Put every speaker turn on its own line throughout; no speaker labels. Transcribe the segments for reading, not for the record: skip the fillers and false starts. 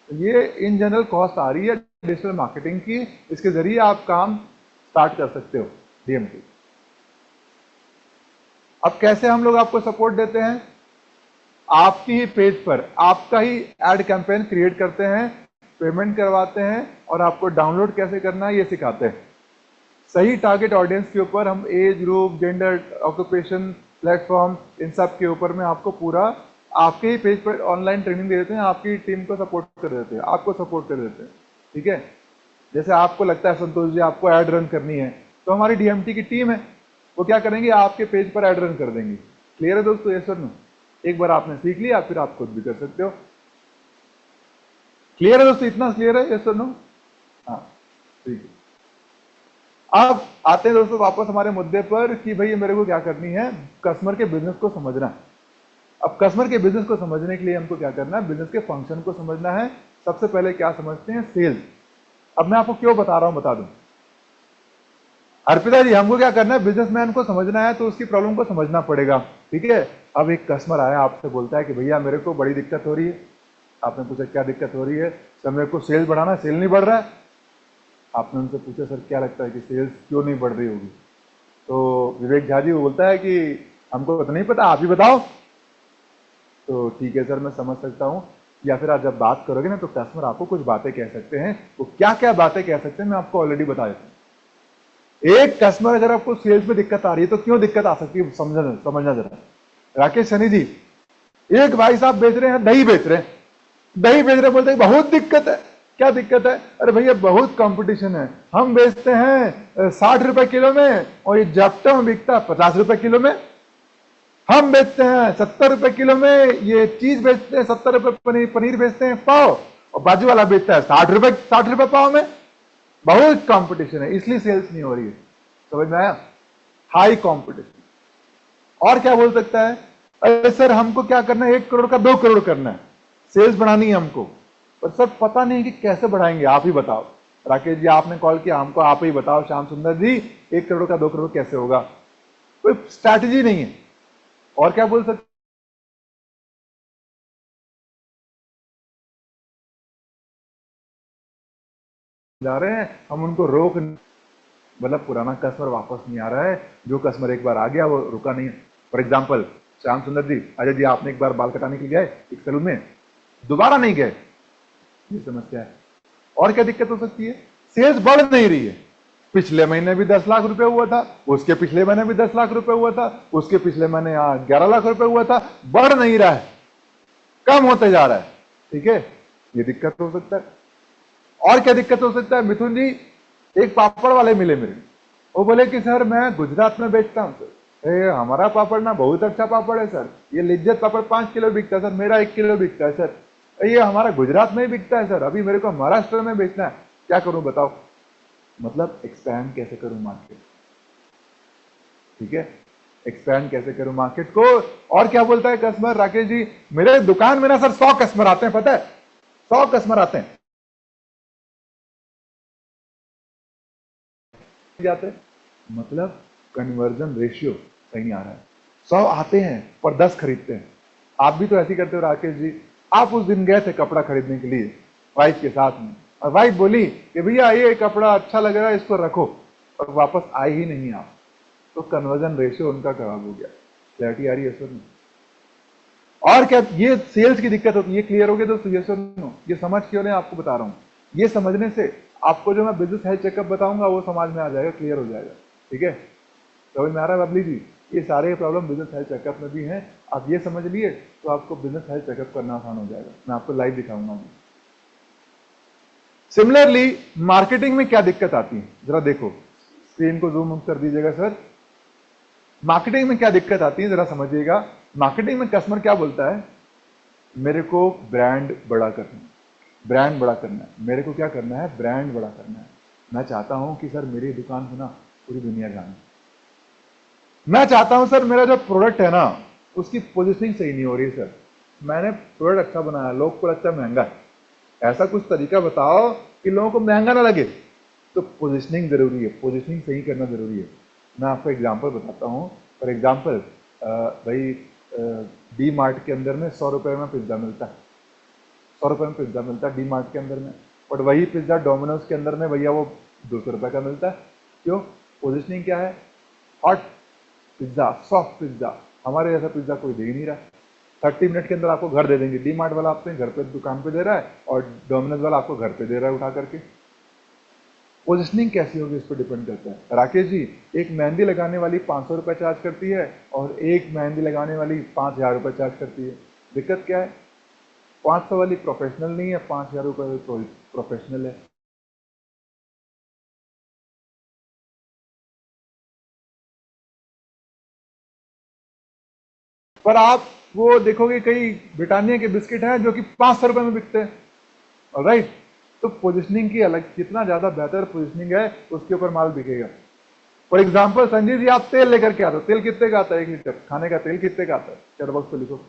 तो ये in general cost आ रही है डिजिटल मार्केटिंग की, इसके जरिए आप काम स्टार्ट कर सकते हो डीएमटी। अब कैसे हम लोग आपको सपोर्ट देते हैं, आपकी ही पेज पर आपका ही एड कैंपेन क्रिएट करते हैं, पेमेंट करवाते हैं और आपको डाउनलोड कैसे करना है ये सिखाते हैं। सही टारगेट ऑडियंस के ऊपर हम age group, gender, occupation, platform, इन सब के ऊपर में आपको पूरा आपके ही पेज पर ऑनलाइन ट्रेनिंग दे देते हैं, आपकी टीम को सपोर्ट कर देते हैं, आपको सपोर्ट कर देते हैं। ठीक है, जैसे आपको लगता है संतोष जी आपको ऐड रन करनी है, तो हमारी डीएमटी की टीम है, वो क्या करेंगे, आपके पेज पर ऐड रन कर देंगे। क्लियर है दोस्तों? Yes sir no? एक बार आपने सीख लिया फिर आप खुद भी कर सकते हो। क्लियर है दोस्तों? इतना क्लियर है? Yes sir no? हाँ ठीक है। अब आते हैं दोस्तों वापस हमारे मुद्दे पर कि भाई मेरे को क्या करनी है, कस्टमर के बिजनेस को समझना है। अब कस्टमर के बिजनेस को समझने के लिए हमको क्या करना है, बिजनेस के फंक्शन को समझना है। सबसे पहले क्या समझते हैं, सेल्स। अब मैं आपको क्यों बता रहा हूं बता दूं। अर्पिता जी हमको क्या करना है, बिजनेसमैन को समझना है तो उसकी प्रॉब्लम को समझना पड़ेगा। ठीक है, अब एक कस्टमर आया आपसे बोलता है कि भैया मेरे को बड़ी दिक्कत हो रही है। आपने पूछा क्या दिक्कत हो रही है, सर मेरे को सेल्स बढ़ाना है, सेल नहीं बढ़ रहा है। आपने उनसे पूछा सर क्या लगता है कि सेल्स क्यों नहीं बढ़ रही होगी, तो विवेक झा जी वो बोलता है कि हमको तो नहीं पता, आप ही बताओ। तो ठीक है सर मैं समझ सकता हूँ, या फिर आप जब बात करोगे ना तो कस्टमर आपको कुछ बातें कह सकते हैं, वो क्या क्या बातें कह सकते हैं मैं आपको ऑलरेडी बता देता हूँ। एक कस्टमर अगर आपको सेल्स में दिक्कत आ रही है तो क्यों दिक्कत आ सकती है समझना जरा। राकेश सनी जी, एक भाई साहब बेच रहे हैं, दही बेच रहे हैं, दही बेच रहे बोलते हैं बहुत दिक्कत है। क्या दिक्कत है? अरे भैया बहुत कंपटीशन है, हम बेचते हैं 60 रुपए किलो में और ये जप्टा में बिकता है 50 रुपए किलो में। हम बेचते हैं 70 रुपए किलो में, ये चीज बेचते हैं 70 रुपए, पनीर बेचते हैं पाव, और बाजू वाला बेचता है 60 रुपए पाव में। बहुत कंपटीशन है इसलिए सेल्स नहीं हो रही है। समझ में आया? High competition. और क्या बोल सकता है, अरे सर हमको क्या करना है, 1 करोड़ का 2 करोड़ करना है, सेल्स बढ़ानी है हमको, पर सर पता नहीं कि कैसे बढ़ाएंगे, आप ही बताओ। राकेश जी आपने कॉल किया हमको, आप ही बताओ श्याम सुंदर जी 1 करोड़ का 2 करोड़ कैसे होगा, कोई स्ट्रैटेजी नहीं है। और क्या बोल सकते जा रहे हैं हम उनको रोक, मतलब पुराना कस्टमर वापस नहीं आ रहा है, जो कस्टमर एक बार आ गया वो रुका नहीं है। फॉर एग्जाम्पल श्याम सुंदर जी, अजय जी आपने एक बार बाल कटाने के लिए गए एक सैलून में, दोबारा नहीं गए, ये समस्या है। और क्या दिक्कत हो सकती है, सेल्स बढ़ नहीं रही है। पिछले महीने भी 10 लाख रुपए हुआ था, उसके पिछले महीने भी 10 लाख रुपए हुआ था, उसके पिछले महीने 11 लाख रुपए हुआ था, बढ़ नहीं रहा है, कम होते जा रहा है। ठीक है, ये दिक्कत हो सकता है। और क्या दिक्कत हो सकता है मिथुन जी, एक पापड़ वाले मिले मेरे, वो बोले कि सर मैं गुजरात में बेचता हूँ सर, हमारा पापड़ ना बहुत अच्छा पापड़ है सर, ये लिज्जत पापड़ 5 किलो बिकता है सर, मेरा 1 किलो बिकता है सर, ये हमारा गुजरात में ही बिकता है सर, अभी मेरे को महाराष्ट्र में बेचना है, क्या करूं बताओ। मतलब एक्सपैंड कैसे करूं मार्केट। ठीक है, एक्सपैंड कैसे करूं मार्केट को। और क्या बोलता है कस्टमर, राकेश जी मेरे दुकान में ना सर 100 कस्टमर आते हैं, पता है 100 कस्टमर आते हैं, जाते हैं, मतलब कन्वर्जन रेशियो सही नहीं आ रहा है। 100 आते हैं पर 10 खरीदते हैं। आप भी तो ऐसे ही करते हो राकेश जी। आप उस दिन गए थे कपड़ा खरीदने के लिए वाइफ के साथ में, और वाइफ बोली कि भैया ये कपड़ा अच्छा लग रहा है इसको रखो, और वापस आए ही नहीं आप, तो कन्वर्जन रेशियो उनका खराब हो गया। क्लैरिटी आ रही है सर? और क्या ये सेल्स की दिक्कत होती है, ये क्लियर हो गया दोस्तों? ये सुनो, ये समझ क्यों नहीं आपको बता रहा हूं, ये समझने से आपको जो मैं बिजनेस हेल्थ चेकअप बताऊंगा वो समझ में आ जाएगा, क्लियर हो जाएगा। ठीक है, समझ में आ रहा है बबली जी? ये सारे प्रॉब्लम बिजनेस हेल्थ चेकअप में भी हैं, आप ये समझ लिए तो आपको बिजनेस हेल्थ चेकअप करना आसान हो जाएगा। मैं आपको लाइव दिखाऊंगा। सिमिलरली मार्केटिंग में क्या दिक्कत आती है, जरा देखो, स्क्रीन को जूम कर दीजिएगा सर। मार्केटिंग में क्या दिक्कत आती है जरा समझिएगा। मार्केटिंग में कस्टमर क्या बोलता है, मेरे को ब्रांड बड़ा करना है, ब्रांड बड़ा करना है, मेरे को क्या करना है, ब्रांड बड़ा करना है। मैं चाहता हूं कि सर मेरी दुकान को ना पूरी दुनिया जाने, मैं चाहता हूं सर मेरा जो प्रोडक्ट है ना उसकी पोजीशनिंग सही नहीं हो रही है सर, मैंने प्रोडक्ट अच्छा बनाया, लोग को लगता है महंगा है, ऐसा कुछ तरीका बताओ कि लोगों को महंगा ना लगे। तो पोजीशनिंग जरूरी है, पोजीशनिंग सही करना जरूरी है। मैं आपको एग्जांपल बताता हूँ। फॉर एग्जांपल भाई डी मार्ट के अंदर में 100 रुपए में पिज्जा मिलता है, 100 रुपए में पिज्जा मिलता है डी मार्ट के अंदर में, बट वही पिज्जा डोमिनोज के अंदर में भैया वो 200 रुपए का मिलता है। क्यों? पोजिशनिंग क्या है? Hot pizza, soft pizza. हमारे जैसा पिज्जा कोई दे ही नहीं रहा। 30 मिनट के अंदर आपको घर दे देंगे। डी मार्ट वाला आपके घर पे दुकान पे दे रहा है और डोमिनोज वाला आपको घर पे दे रहा है उठा करके। पोजिशनिंग कैसी होगी इस पर डिपेंड करता है। राकेश जी, एक मेहंदी लगाने वाली 500 रुपये चार्ज करती है और एक मेहंदी लगाने वाली 5000 रुपये चार्ज करती है। दिक्कत क्या है? 500 वाली प्रोफेशनल नहीं है, 5000 रुपये प्रोफेशनल है। पर आप वो देखोगे कई ब्रिटानिया के बिस्किट हैं जो कि 500 रुपये में बिकते हैं। ऑलराइट, तो पोजिशनिंग की अलग, जितना ज्यादा बेहतर पोजिशनिंग है उसके ऊपर माल बिकेगा। फॉर एग्जाम्पल संजीव जी, आप तेल लेकर के आते हो, तेल कितने का आता है 1 लीटर? खाने का तेल कितने का आता है? चैट बॉक्स पे लिखो,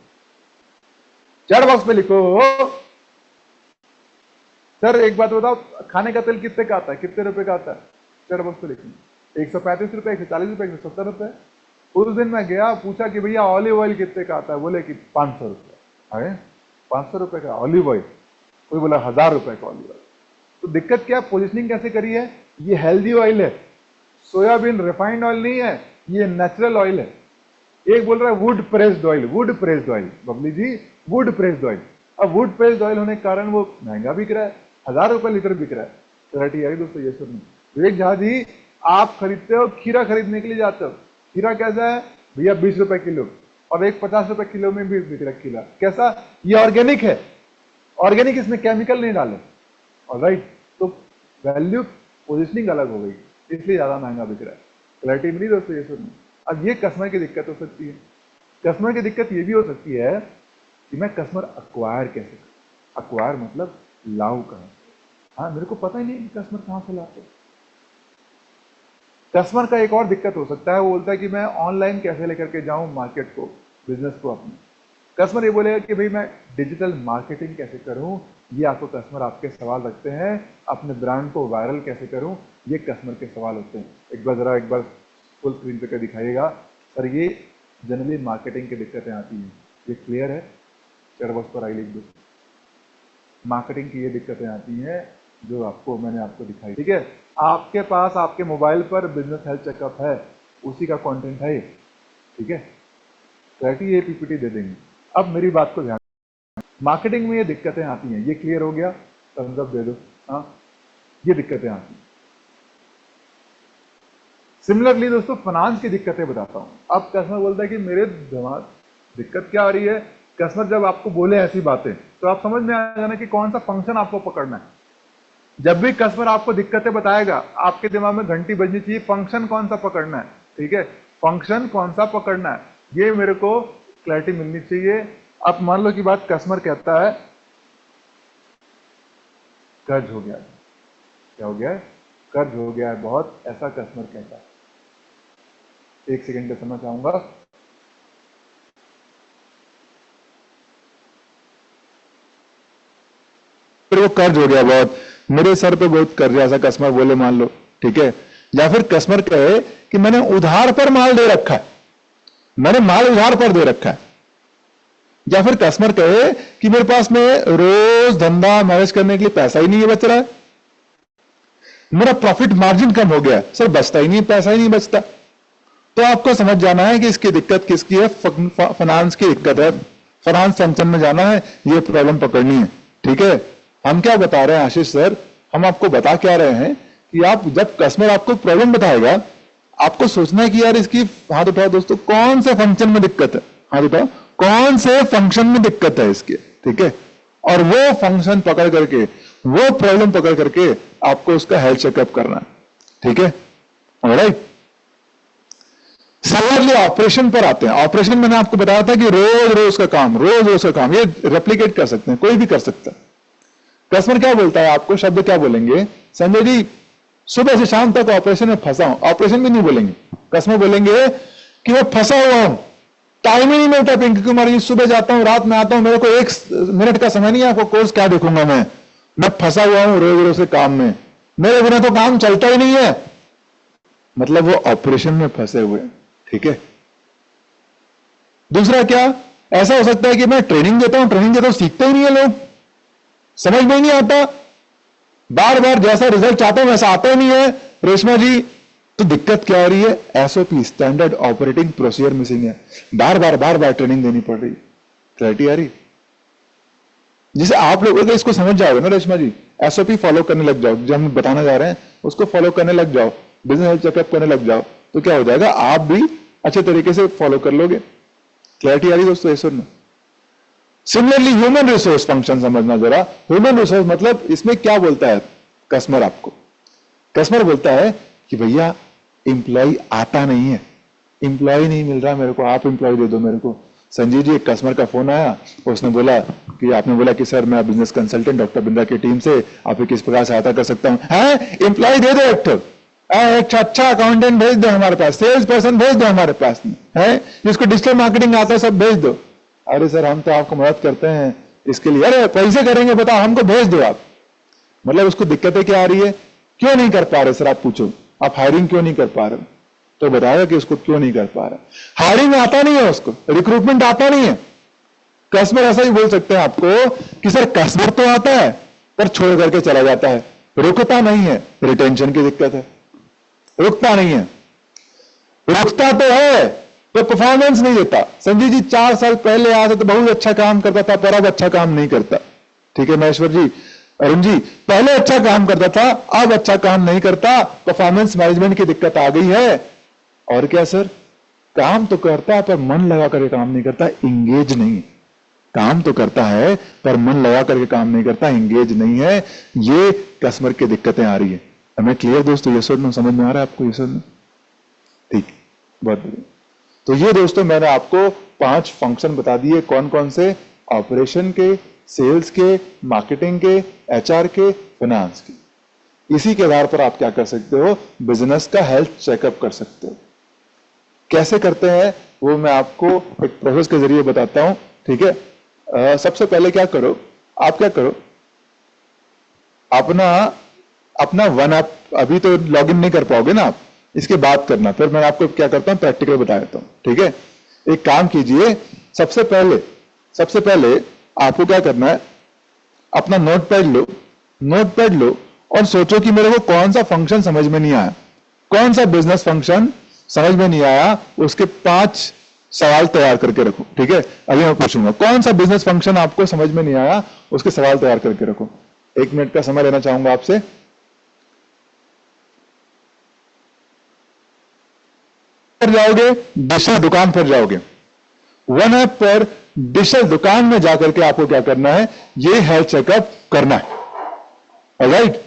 चैट बॉक्स पे लिखो। सर एक बात बताओ, खाने का तेल कितने का आता है, कितने रुपए का आता है? चैट बॉक्स पे लिखो। 135 रुपए, 140 रुपए, 170 रुपए। उस दिन मैं गया, पूछा कि भैया ऑलिव ऑयल कितने का आता है? बोले कि 500 रुपए। अरे 500 रुपए का ऑलिव ऑयल? कोई बोला 1000 रुपए का ऑलिव ऑयल। तो दिक्कत क्या? पोजिशनिंग कैसे करी है? ये हेल्दी ऑयल है, सोयाबीन रिफाइंड ऑयल नहीं है, ये नेचुरल ऑयल है। एक बोल रहा है wood pressed oil, wood pressed oil. Babli ji, wood pressed oil. अब वुड प्रेस्ड ऑयल होने के कारण वो महंगा बिक रहा है, 1000 रुपए लीटर बिक रहा है। क्लैरिटी आई दोस्तों? ये सुनिए, विवेक झा जी, आप खरीदते हो, खीरा खरीदने के लिए जाते हो, खीरा कैसा है भैया? 20 रुपए किलो, और एक 50 रुपए किलो में भी बिक रहा है खीरा। कैसा? ये ऑर्गेनिक है, ऑर्गेनिक, इसमें केमिकल नहीं डाले। ऑलराइट, तो वैल्यू पोजिशनिंग अलग हो गई, इसलिए ज्यादा महंगा बिक रहा है। क्लैरिटी मिली दोस्तों? ये सुनिए, अब ये कस्टमर की दिक्कत हो सकती है। कस्टमर की दिक्कत ये भी हो सकती है कि मैं कस्टमर अक्वायर कैसे करूं। अक्वायर मतलब लाऊं कहां? हाँ, मेरे को पता ही नहीं कस्टमर कहां से लाते। कस्टमर का एक और दिक्कत हो सकता है, वो बोलता है कि मैं ऑनलाइन कैसे लेकर के जाऊं मार्केट को, बिजनेस को अपने। कस्टमर ये बोलेगा कि भाई मैं डिजिटल मार्केटिंग कैसे करूं, ये आपको कस्टमर आपके सवाल रखते हैं। अपने ब्रांड को वायरल कैसे करूं, ये कस्टमर के सवाल होते हैं। एक बार फुल स्क्रीन पे दिखाइएगा सर। ये जनरली मार्केटिंग की दिक्कतें आती हैं, ये क्लियर है? चैट बॉक्स पर आई लिख दो। मार्केटिंग की ये दिक्कतें आती हैं जो मैंने आपको दिखाई, ठीक है? आपके पास आपके मोबाइल पर बिजनेस हेल्थ चेकअप है, उसी का कंटेंट है ये, ठीक है? क्लैरिटी, ये पीपीटी दे देंगे। अब मेरी बात को ध्यान, मार्केटिंग में ये दिक्कतें आती हैं, ये क्लियर हो गया? थम्स अप दे दो। हाँ, ये दिक्कतें आती हैं। सिमिलरली दोस्तों, फाइनेंस की दिक्कतें बताता हूं। अब कस्टमर बोलता है कि मेरे दिमाग दिक्कत क्या आ रही है। कस्टमर जब आपको बोले ऐसी बातें, तो आप समझ में आ जाना कि कौन सा फंक्शन आपको पकड़ना है। जब भी कस्टमर आपको दिक्कतें बताएगा, आपके दिमाग में घंटी बजनी चाहिए, फंक्शन कौन सा पकड़ना है, ठीक है? फंक्शन कौन सा पकड़ना है, ये मेरे को क्लैरिटी मिलनी चाहिए। अब मान लो कि बात कस्टमर कहता है कर्ज हो गया। क्या हो गया है? कर्ज हो गया है बहुत, ऐसा कस्टमर कहता है। 1 सेकंड का समय चाहूंगा। फिर वो कर्ज हो गया बहुत, मेरे सर पे बहुत कर्ज है, ऐसा कस्टमर बोले मान लो, ठीक है? या फिर कस्टमर कहे कि मैंने उधार पर माल दे रखा है, मैंने माल उधार पर दे रखा है। या फिर कस्टमर कहे कि मेरे पास में रोज धंधा मैनेज करने के लिए पैसा ही नहीं बच रहा है, मेरा प्रॉफिट मार्जिन कम हो गया, सर बचता ही नहीं, पैसा ही नहीं बचता। तो आपको समझ जाना है कि इसकी दिक्कत किसकी है, फाइनेंस की दिक्कत है। फाइनेंस फंक्शन में जाना है, ये प्रॉब्लम पकड़नी है, ठीक है? हम क्या बता रहे हैं आशीष सर, हम आपको बता क्या रहे हैं कि आप जब कस्टमर आपको प्रॉब्लम बताएगा, आपको सोचना है कि यार इसकी, हाथ उठाओ दोस्तों, कौन से फंक्शन में दिक्कत है, हाथ उठाओ, कौन से फंक्शन में दिक्कत है इसके, ठीक है? और वो फंक्शन पकड़ करके, वो प्रॉब्लम पकड़ करके आपको उसका हेल्थ चेकअप करना है, ठीक है? ऑलराइट, सिमिलरली ऑपरेशन पर आते हैं। ऑपरेशन मैंने आपको बताया था कि रोज रोज का काम, रोज रोज का काम, ये रेप्लिकेट कर सकते हैं, कोई भी कर सकता है। कस्टमर क्या बोलता है आपको, शब्द क्या बोलेंगे, संजय जी सुबह से शाम तक ऑपरेशन में फंसा हूं। ऑपरेशन भी नहीं बोलेंगे, कस्टमर बोलेंगे कि मैं फंसा हुआ हूं, टाइम ही नहीं मिलता पिंकी कुमार जी, सुबह जाता हूं, रात में आता हूं, मेरे को 1 मिनट का समय नहीं है, आपको कोर्स क्या देखूंगा मैं फंसा हुआ हूं रोज रोज से काम में, मेरे बिना तो काम चलता ही नहीं है। मतलब वो ऑपरेशन में फंसे हुए, ठीक है? दूसरा क्या, ऐसा हो सकता है कि मैं ट्रेनिंग देता हूं, सीखते ही नहीं है लोग,
समझ में ही नहीं आता, बार बार जैसा रिजल्ट चाहते हैं वैसा आता ही नहीं है रेशमा जी। तो दिक्कत क्या आ रही है? SOP, standard operating procedure missing है, बार बार ट्रेनिंग देनी पड़ रही है। क्लैरिटी आ रही? जिसे आप लोग अगर इसको समझ जाओगे ना रेशमा जी, एसओपी फॉलो करने लग जाओ, जो हम बताने जा रहे हैं उसको फॉलो करने लग जाओ, बिजनेस हेल्थ चेकअप करने लग जाओ, तो क्या हो जाएगा, आप भी अच्छे तरीके से फॉलो कर लोगे। क्लैरिटी आ रही दोस्तों? ये सुनना। सिमिलरली ह्यूमन रिसोर्स फंक्शन समझना जरा। ह्यूमन रिसोर्स मतलब इसमें क्या बोलता है कस्टमर आपको? कस्टमर बोलता है कि भैया एम्प्लॉय आता नहीं है, एम्प्लॉय नहीं मिल रहा मेरे को, आप एम्प्लॉय दे दो मेरे को। संजीव जी, एक कस्टमर का फोन आया, उसने बोला कि आपने बोला कि सर मैं बिजनेस कंसल्टेंट डॉक्टर बिंद्रा की टीम से आपको किस प्रकार सहायता कर सकता हूं। है एम्प्लॉय दे दो, एक अच्छा अकाउंटेंट भेज दो हमारे पास, सेल्स पर्सन भेज दो हमारे पास, है जिसको डिजिटल मार्केटिंग आता है सब भेज दो। अरे सर हम तो आपको मदद करते हैं इसके लिए, अरे पैसे करेंगे बताओ, हमको भेज दो आप। मतलब उसको दिक्कतें क्या आ रही है, क्यों नहीं कर पा रहे सर? आप पूछो, आप हायरिंग क्यों नहीं कर पा रहे? तो बताया कि उसको क्यों नहीं कर पा रहा। हायरिंग आता नहीं है उसको, रिक्रूटमेंट आता नहीं है। कस्टमर ऐसा ही बोल सकते हैं आपको कि सर कस्टमर तो आता है पर छोड़ करके चला जाता है, रुकता नहीं है, रिटेंशन की दिक्कत है, रुकता नहीं है। रुकता तो है तो परफॉर्मेंस नहीं देता। संजीव जी 4 साल पहले आया था तो बहुत अच्छा काम करता था, पर अब अच्छा काम नहीं करता। ठीक है महेश्वर जी, अरुण जी, पहले अच्छा काम करता था अब अच्छा काम नहीं करता, परफॉर्मेंस मैनेजमेंट की दिक्कत आ गई है। और क्या सर? काम तो करता है पर मन लगा करके काम नहीं करता, इंगेज नहीं। काम तो करता है पर मन लगा करके काम नहीं करता, इंगेज नहीं है। ये कस्टमर की दिक्कतें आ रही है। हमें क्लियर दोस्तों? ये सुनना समझ में आ रहा है आपको? ये सुनना ठीक, बहुत बढ़िया। तो ये दोस्तों मैंने आपको 5 फंक्शन बता दिए, कौन कौन से? ऑपरेशन के, सेल्स के, मार्केटिंग के, एचआर के, फाइनेंस के। इसी के आधार पर आप क्या कर सकते हो? बिजनेस का हेल्थ चेकअप कर सकते हो। कैसे करते हैं वो मैं आपको एक प्रोसेस के जरिए बताता हूं। ठीक है, सबसे पहले क्या करो, आप क्या करो, अपना वन ऐप, अभी तो लॉगिन नहीं कर पाओगे ना आप, इसके बाद करना, फिर मैं आपको क्या करता हूं प्रैक्टिकल बता देता हूं। ठीक है, एक काम कीजिए, सबसे पहले आपको क्या करना है, अपना नोटपैड लो और सोचो कि मेरे को कौन सा फंक्शन समझ में नहीं आया, कौन सा बिजनेस फंक्शन समझ में नहीं आया, उसके 5 सवाल तैयार करके रखो। ठीक है, अभी मैं पूछूंगा कौन सा बिजनेस फंक्शन आपको समझ में नहीं आया, उसके सवाल तैयार करके रखो। 1 मिनट का समय लेना चाहूंगा आपसे। जाओगे डिजिटल दुकान पर जाओगे, वन ऐप पर डिजिटल दुकान में जाकर के आपको क्या करना है, ये हेल्थ चेकअप करना है। ऑलराइट,